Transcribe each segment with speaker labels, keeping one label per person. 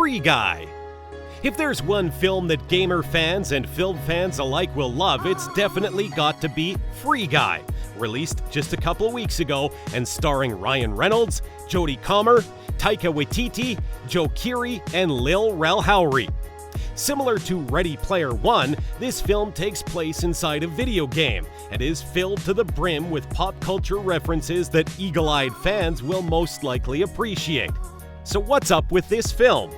Speaker 1: Free Guy. If there's one film that gamer fans and film fans alike will love, it's definitely got to be Free Guy, released just a couple weeks ago and starring Ryan Reynolds, Jodie Comer, Taika Waititi, Joe Keery, and Lil Rel Howery. Similar to Ready Player One, this film takes place inside a video game and is filled to the brim with pop culture references that eagle-eyed fans will most likely appreciate. So what's up with this film?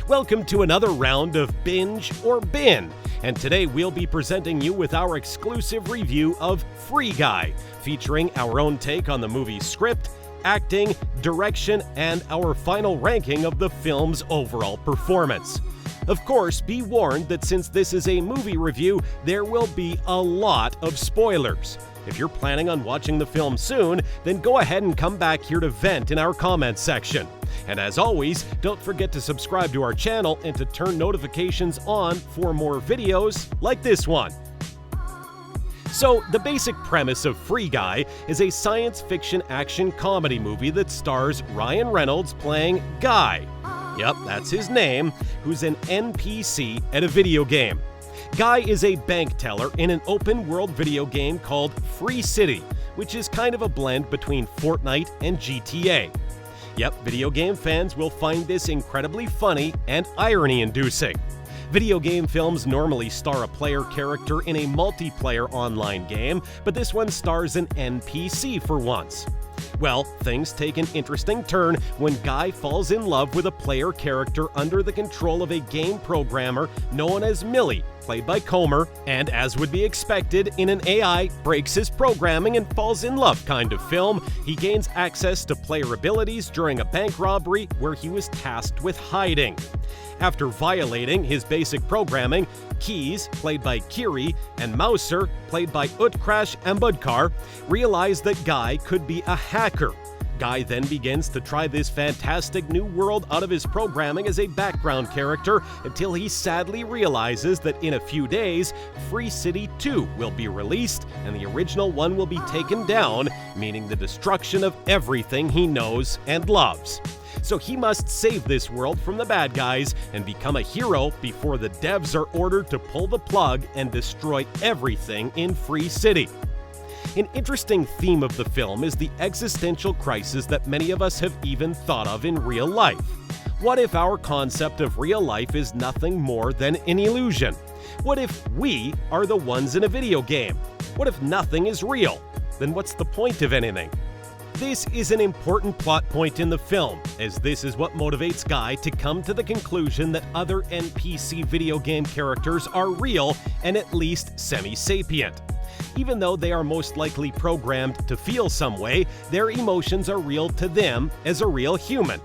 Speaker 1: Welcome to another round of Binge or Bin, and today we'll be presenting you with our exclusive review of Free Guy, featuring our own take on the movie's script, acting, direction, and our final ranking of the film's overall performance. Of course, be warned that since this is a movie review, there will be a lot of spoilers. If you're planning on watching the film soon, then go ahead and come back here to vent in our comments section. And as always, don't forget to subscribe to our channel and to turn notifications on for more videos like this one. So, the basic premise of Free Guy is a science fiction action comedy movie that stars Ryan Reynolds playing Guy. Yep, that's his name, who's an NPC at a video game. Guy is a bank teller in an open-world video game called Free City, which is kind of a blend between Fortnite and GTA. Yep, video game fans will find this incredibly funny and irony-inducing. Video game films normally star a player character in a multiplayer online game, but this one stars an NPC for once. Well, things take an interesting turn when Guy falls in love with a player character under the control of a game programmer known as Millie, played by Comer, and as would be expected in an AI breaks his programming and falls in love kind of film, he gains access to player abilities during a bank robbery where he was tasked with hiding. After violating his basic programming, Keys, played by Keery, and Mouser, played by Utkarsh Ambudkar, realize that Guy could be a hacker. Guy then begins to try this fantastic new world out of his programming as a background character until he sadly realizes that in a few days, Free City 2 will be released and the original one will be taken down, meaning the destruction of everything he knows and loves. So he must save this world from the bad guys and become a hero before the devs are ordered to pull the plug and destroy everything in Free City. An interesting theme of the film is the existential crisis that many of us have even thought of in real life. What if our concept of real life is nothing more than an illusion? What if we are the ones in a video game? What if nothing is real? Then what's the point of anything? This is an important plot point in the film, as this is what motivates Guy to come to the conclusion that other NPC video game characters are real and at least semi-sapient. Even though they are most likely programmed to feel some way, their emotions are real to them as a real human.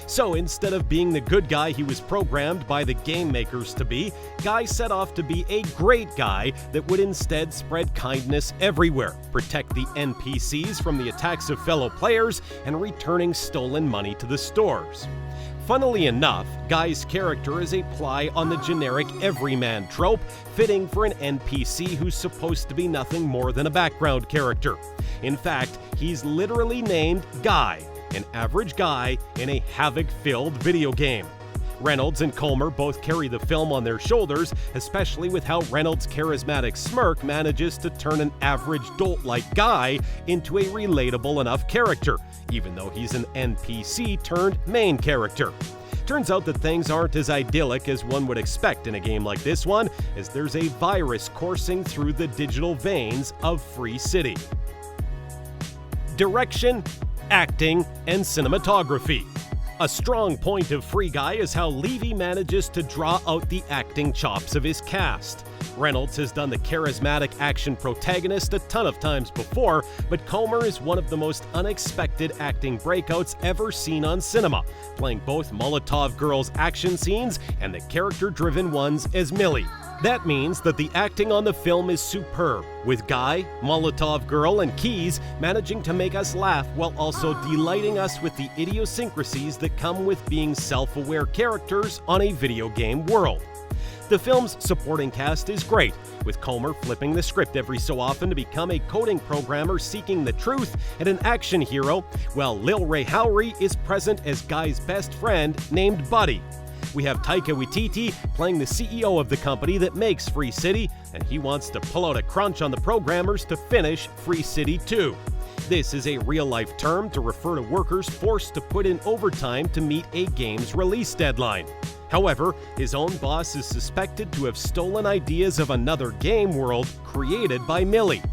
Speaker 1: So instead of being the good guy he was programmed by the game makers to be, Guy set off to be a great guy that would instead spread kindness everywhere, protect the NPCs from the attacks of fellow players, and returning stolen money to the stores. Funnily enough, Guy's character is a play on the generic everyman trope, fitting for an NPC who's supposed to be nothing more than a background character. In fact, he's literally named Guy, an average guy in a havoc-filled video game. Reynolds and Comer both carry the film on their shoulders, especially with how Reynolds' charismatic smirk manages to turn an average dolt-like Guy into a relatable enough character, even though he's an NPC turned main character. Turns out that things aren't as idyllic as one would expect in a game like this one, as there's a virus coursing through the digital veins of Free City. Direction, acting, and cinematography. A strong point of Free Guy is how Levy manages to draw out the acting chops of his cast. Reynolds has done the charismatic action protagonist a ton of times before, but Comer is one of the most unexpected acting breakouts ever seen on cinema, playing both Molotov Girl's action scenes and the character-driven ones as Millie. That means that the acting on the film is superb, with Guy, Molotov Girl, and Keys managing to make us laugh while also delighting us with the idiosyncrasies that come with being self-aware characters on a video game world. The film's supporting cast is great, with Comer flipping the script every so often to become a coding programmer seeking the truth and an action hero, while Lil Rel Howery is present as Guy's best friend named Buddy. We have Taika Waititi playing the CEO of the company that makes Free City, and he wants to pull out a crunch on the programmers to finish Free City 2. This is a real-life term to refer to workers forced to put in overtime to meet a game's release deadline. However, his own boss is suspected to have stolen ideas of another game world created by Millie.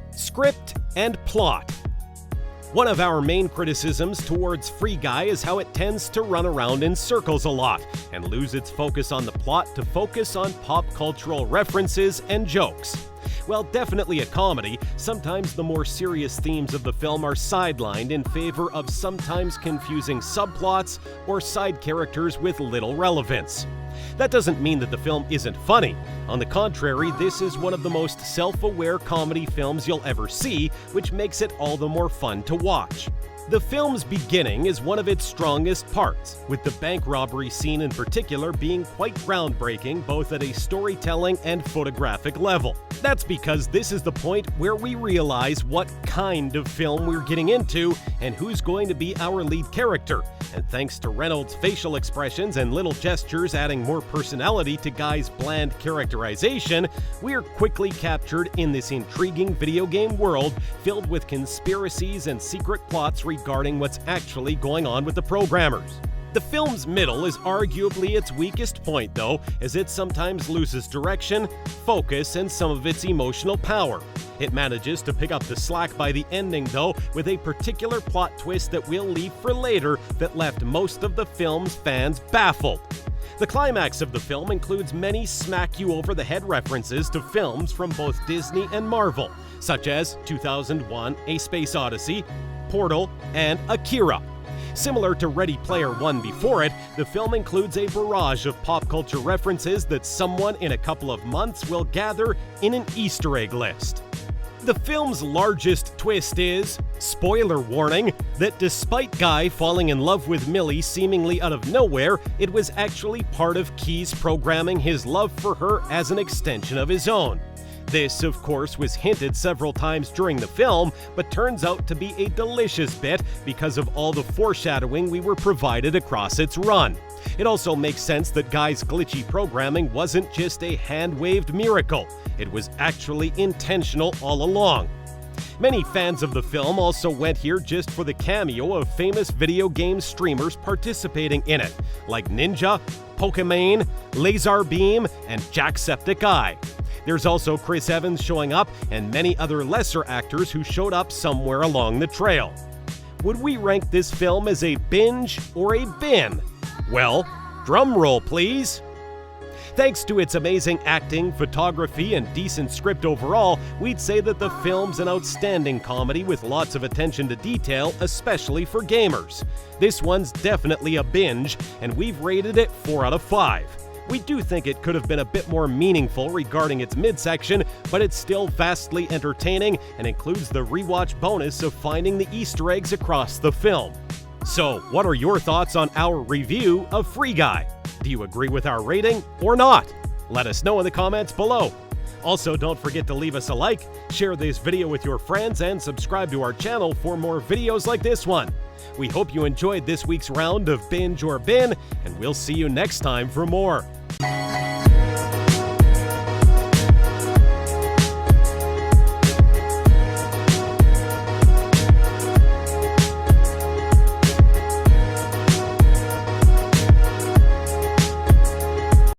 Speaker 1: Script and plot. One of our main criticisms towards Free Guy is how it tends to run around in circles a lot and lose its focus on the plot to focus on pop cultural references and jokes. While definitely a comedy, sometimes the more serious themes of the film are sidelined in favor of sometimes confusing subplots or side characters with little relevance. That doesn't mean that the film isn't funny. On the contrary, this is one of the most self-aware comedy films you'll ever see, which makes it all the more fun to watch. The film's beginning is one of its strongest parts, with the bank robbery scene in particular being quite groundbreaking both at a storytelling and photographic level. That's because this is the point where we realize what kind of film we're getting into and who's going to be our lead character. And thanks to Reynolds' facial expressions and little gestures adding more personality to Guy's bland characterization, we're quickly captured in this intriguing video game world filled with conspiracies and secret plots regarding what's actually going on with the programmers. The film's middle is arguably its weakest point though, as it sometimes loses direction, focus, and some of its emotional power. It manages to pick up the slack by the ending though, with a particular plot twist that we'll leave for later that left most of the film's fans baffled. The climax of the film includes many smack-you-over-the-head references to films from both Disney and Marvel, such as 2001: A Space Odyssey, Portal, and Akira. Similar to Ready Player One before it, the film includes a barrage of pop culture references that someone in a couple of months will gather in an Easter egg list. The film's largest twist is, spoiler warning, that despite Guy falling in love with Millie seemingly out of nowhere, it was actually part of Key's programming his love for her as an extension of his own. This, of course, was hinted several times during the film, but turns out to be a delicious bit because of all the foreshadowing we were provided across its run. It also makes sense that Guy's glitchy programming wasn't just a hand-waved miracle. It was actually intentional all along. Many fans of the film also went here just for the cameo of famous video game streamers participating in it, like Ninja, Pokemon, Laserbeam, and Jacksepticeye. There's also Chris Evans showing up and many other lesser actors who showed up somewhere along the trail. Would we rank this film as a binge or a bin? Well, drum roll please. Thanks to its amazing acting, photography, and decent script overall, we'd say that the film's an outstanding comedy with lots of attention to detail, especially for gamers. This one's definitely a binge, and we've rated it 4 out of 5. We do think it could have been a bit more meaningful regarding its midsection, but it's still vastly entertaining and includes the rewatch bonus of finding the Easter eggs across the film. So, what are your thoughts on our review of Free Guy? Do you agree with our rating or not? Let us know in the comments below. Also, don't forget to leave us a like, share this video with your friends, and subscribe to our channel for more videos like this one. We hope you enjoyed this week's round of Binge or Bin, and we'll see you next time for more.